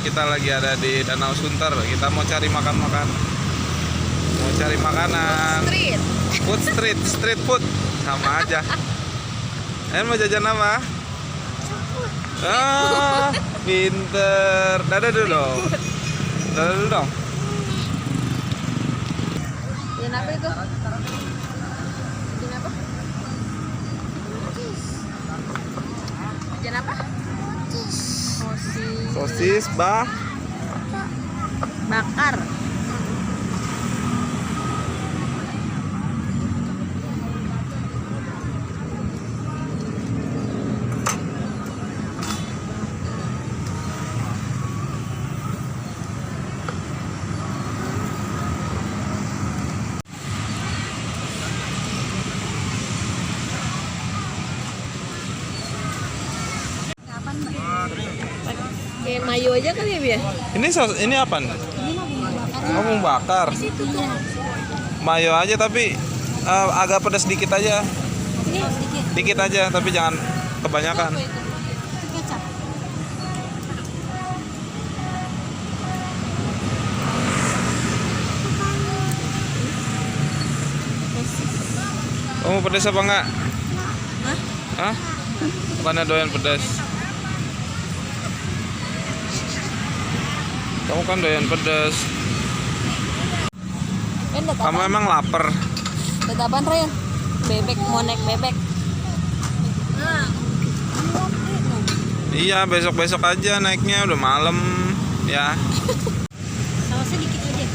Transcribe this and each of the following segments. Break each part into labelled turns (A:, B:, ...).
A: kita lagi ada di Danau Sunter. Kita mau cari makan-makan. Mau cari makanan.
B: Street.
A: Food street, street food. Sama aja. Mau jajan apa? Ah, pinter. Dadah dulu dong. Dadah dulu dong.
B: Jajan apa itu? Jajan apa? Jajan apa? Sosis.
A: Sosis,
B: Bakar. Kayak mayo aja kali ya, Bia?
A: Ini apa nih? Oh, bumbu bakar. Mayo aja tapi agak pedas dikit aja. Dikit aja tapi jangan kebanyakan. Kamu pedas apa enggak? Hah? Bukannya doyan pedas? Kamu kan doyan pedas. Kamu emang lapar?
B: Dadapan, Ren? Bebek, mau naik bebek.
A: Iya, besok-besok aja naiknya, udah malam ya.
B: Sausnya dikit aja.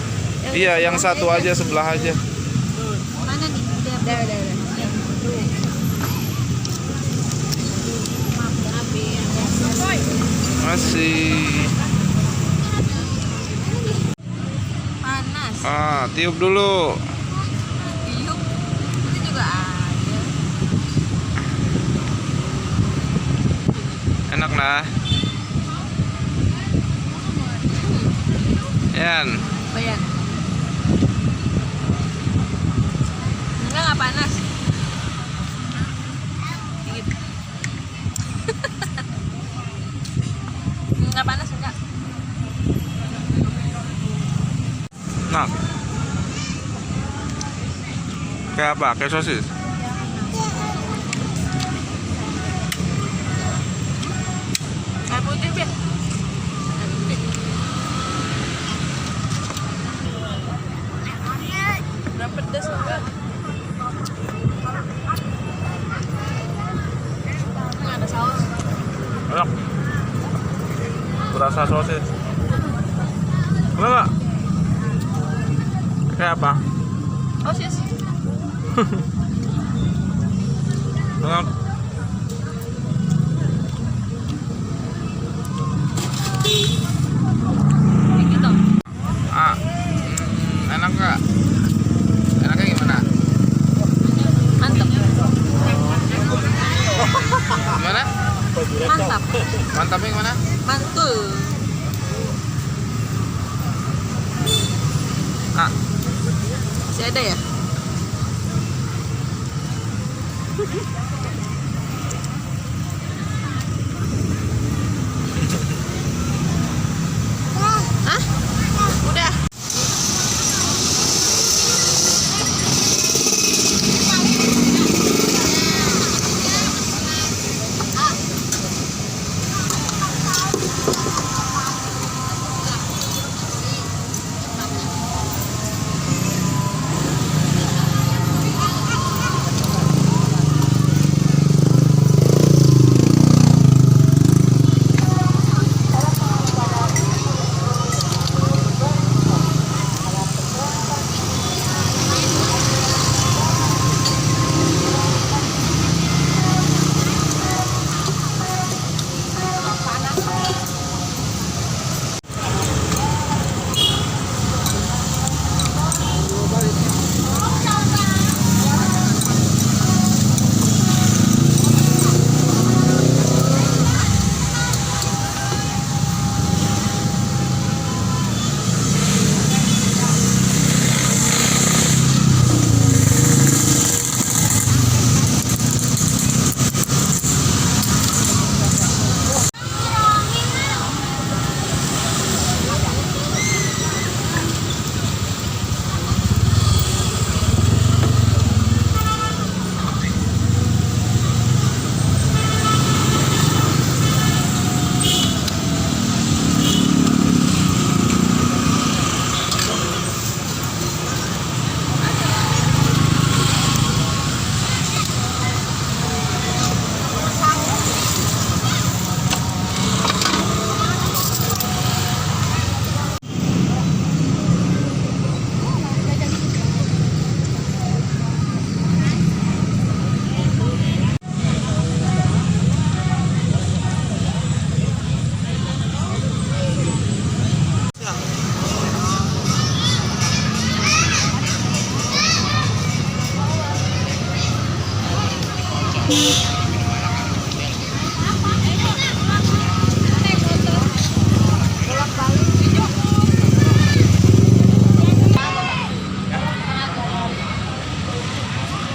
A: Iya, yang satu aja, sebelah aja.
B: Mana nih? Udah.
A: Masih.
B: Panas.
A: Tiup dulu.
B: Tiup. Itu juga ada.
A: Enak lah. Yan.
B: Bayan. Enggak panas. Dikit. Enggak panas, enggak.
A: Nah. Kayak apa? Kayak sosis?
B: Air putih, Bia. Udah pedes enggak? Enggak ada saus.
A: Enak. Berasa sosis. Enggak. Kayak apa?
B: Sosis.
A: Enak.
B: Dikit dong.
A: Enak nggak? Enaknya gimana?
B: Mantap.
A: Gimana?
B: Mantap.
A: Mantapnya gimana?
B: Mantul. Masih ada ya? Hah? Udah.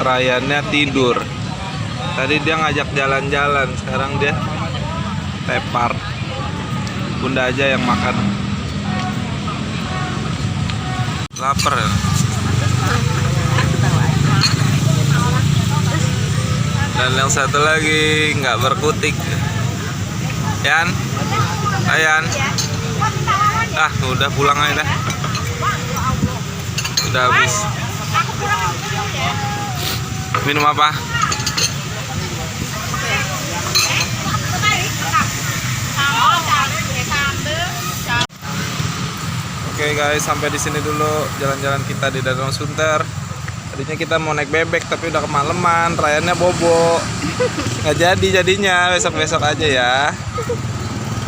A: Ryannya tidur. Tadi dia ngajak jalan-jalan, sekarang dia tepar. Bunda aja yang makan. Lapar ya? Dan yang satu lagi nggak berkutik. Yan, Ayan. Ah, udah pulang aja dah. Udah habis. Minum apa? Oke guys, sampai di sini dulu jalan-jalan kita di Danau Sunter. Tadinya kita mau naik bebek tapi udah kemalaman, Ryannya bobo. Nggak jadi jadinya, besok-besok aja ya.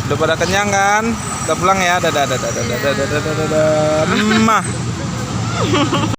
A: Udah pada kenyang kan? Udah pulang ya. Dadah dadah dadah dadah dadah dadah. Dadah.